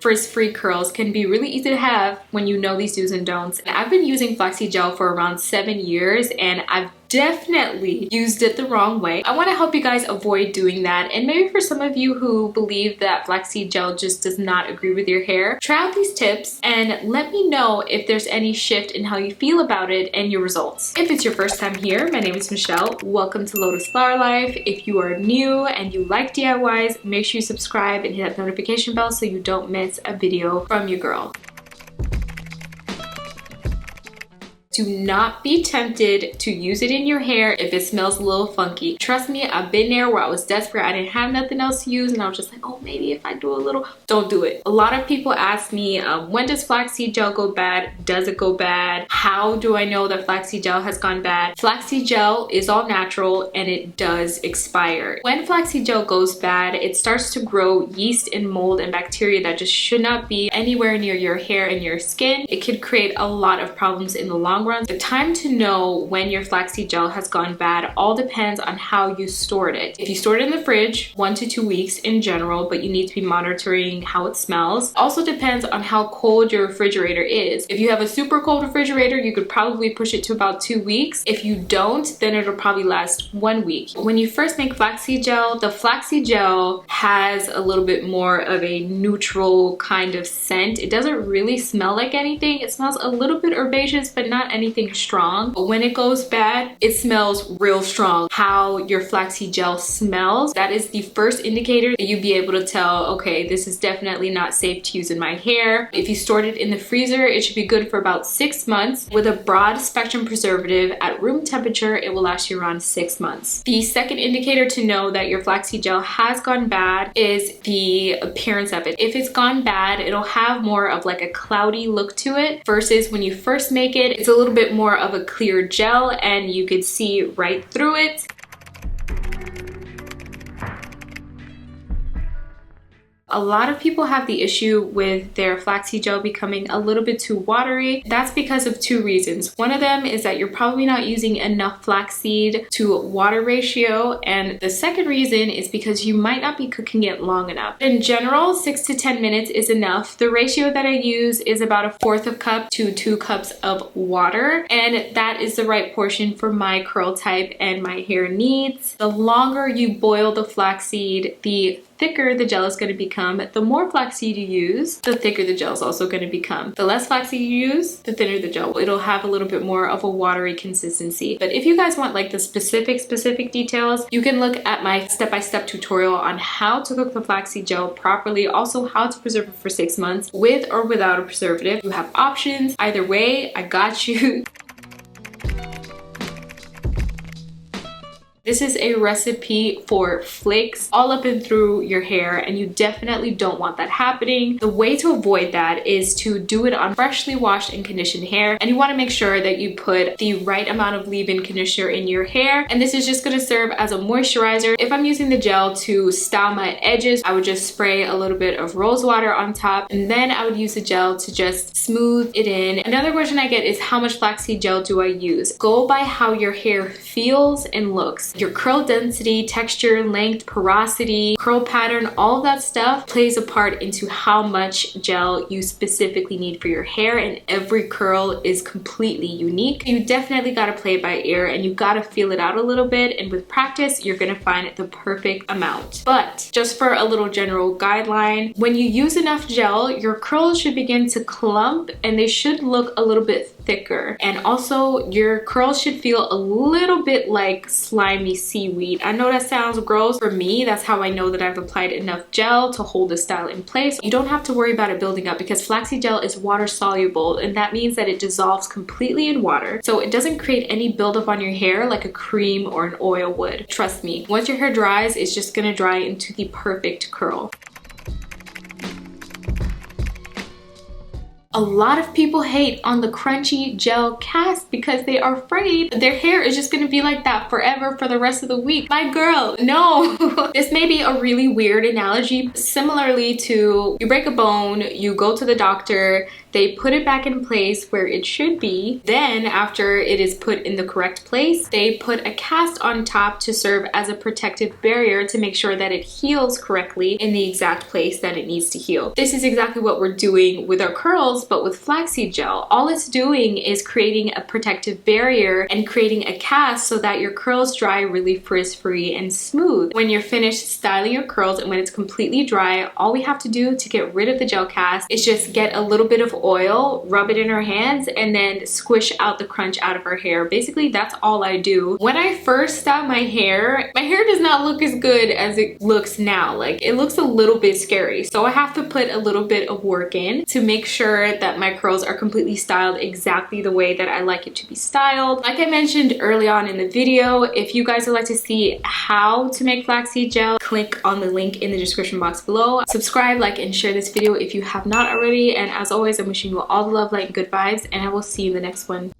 Frizz-free curls can be really easy to have when you know these do's and don'ts. And I've been using flaxseed gel for around 7 years, and I've definitely used it the wrong way. I want to help you guys avoid doing that, and maybe for some of you who believe that flaxseed gel just does not agree with your hair, try out these tips and let me know if there's any shift in how you feel about it and your results. If it's your first time here, my name is Michelle. Welcome to Lotus Flower Life. If you are new and you like DIYs, make sure you subscribe and hit that notification bell so you don't miss a video from your girl. Do not be tempted to use it in your hair if it smells a little funky. Trust me, I've been there where I was desperate. I didn't have nothing else to use and I was just like, oh, maybe if I do a little. Don't do it. A lot of people ask me, when does flaxseed gel go bad? Does it go bad? How do I know that flaxseed gel has gone bad? Flaxseed gel is all natural and it does expire. When flaxseed gel goes bad, it starts to grow yeast and mold and bacteria that just should not be anywhere near your hair and your skin. It could create a lot of problems in the long run. The time to know when your flaxseed gel has gone bad all depends on how you stored it. If you stored it in the fridge, 1 to 2 weeks in general, but you need to be monitoring how it smells. Also depends on how cold your refrigerator is. If you have a super cold refrigerator, you could probably push it to about 2 weeks. If you don't, then it'll probably last 1 week. When you first make flaxseed gel, the flaxseed gel has a little bit more of a neutral kind of scent. It doesn't really smell like anything. It smells a little bit herbaceous, but not anything strong. But when it goes bad, it smells real strong. How your flaxseed gel smells, that is the first indicator that you'd be able to tell, okay, this is definitely not safe to use in my hair. If you stored it in the freezer, it should be good for about 6 months. With a broad spectrum preservative at room temperature, it will last you around 6 months. The second indicator to know that your flaxseed gel has gone bad is the appearance of it. If it's gone bad, it'll have more of like a cloudy look to it versus when you first make it, it's a little bit more of a clear gel and you could see right through it. A lot of people have the issue with their flaxseed gel becoming a little bit too watery. That's because of 2 reasons. One of them is that you're probably not using enough flaxseed to water ratio, and the second reason is because you might not be cooking it long enough. In general, 6 to 10 minutes is enough. The ratio that I use is about 1/4 cup to 2 cups of water, and that is the right portion for my curl type and my hair needs. The longer you boil the flaxseed, the thicker the gel is going to become. The more flaxseed you use, the thicker the gel is also going to become. The less flaxseed you use, the thinner the gel. It'll have a little bit more of a watery consistency. But if you guys want like the specific details, you can look at my step-by-step tutorial on how to cook the flaxseed gel properly. Also how to preserve it for 6 months with or without a preservative. You have options. Either way, I got you. This is a recipe for flakes all up and through your hair, and you definitely don't want that happening. The way to avoid that is to do it on freshly washed and conditioned hair, and you want to make sure that you put the right amount of leave-in conditioner in your hair, and this is just going to serve as a moisturizer. If I'm using the gel to style my edges, I would just spray a little bit of rose water on top, and then I would use the gel to just smooth it in. Another question I get is, how much flaxseed gel do I use? Go by how your hair feels and looks. Your curl density, texture, length, porosity, curl pattern, all of that stuff plays a part into how much gel you specifically need for your hair, and every curl is completely unique. You definitely gotta play it by ear and you gotta feel it out a little bit, and with practice, you're gonna find the perfect amount. But just for a little general guideline, when you use enough gel, your curls should begin to clump and they should look a little bit thicker. And also your curls should feel a little bit like slimy seaweed. I know that sounds gross. For me, that's how I know that I've applied enough gel to hold the style in place. You don't have to worry about it building up because flaxseed gel is water soluble, and that means that it dissolves completely in water. So it doesn't create any buildup on your hair like a cream or an oil would. Trust me, once your hair dries, it's just gonna dry into the perfect curl. A lot of people hate on the crunchy gel cast because they are afraid their hair is just gonna be like that forever for the rest of the week. My girl, no. This may be a really weird analogy. Similarly to you break a bone, you go to the doctor, they put it back in place where it should be. Then after it is put in the correct place, they put a cast on top to serve as a protective barrier to make sure that it heals correctly in the exact place that it needs to heal. This is exactly what we're doing with our curls, but with flaxseed gel. All it's doing is creating a protective barrier and creating a cast so that your curls dry really frizz-free and smooth. When you're finished styling your curls and when it's completely dry, all we have to do to get rid of the gel cast is just get a little bit of oil, rub it in our hands, and then squish out the crunch out of our hair. Basically, that's all I do. When I first style my hair does not look as good as it looks now. Like, it looks a little bit scary. So I have to put a little bit of work in to make sure that my curls are completely styled exactly the way that I like it to be styled. Like I mentioned early on in the video, if you guys would like to see how to make flaxseed gel, click on the link in the description box below. Subscribe, like, and share this video if you have not already. And as always, I'm wishing you all the love, light, and good vibes, and I will see you in the next one.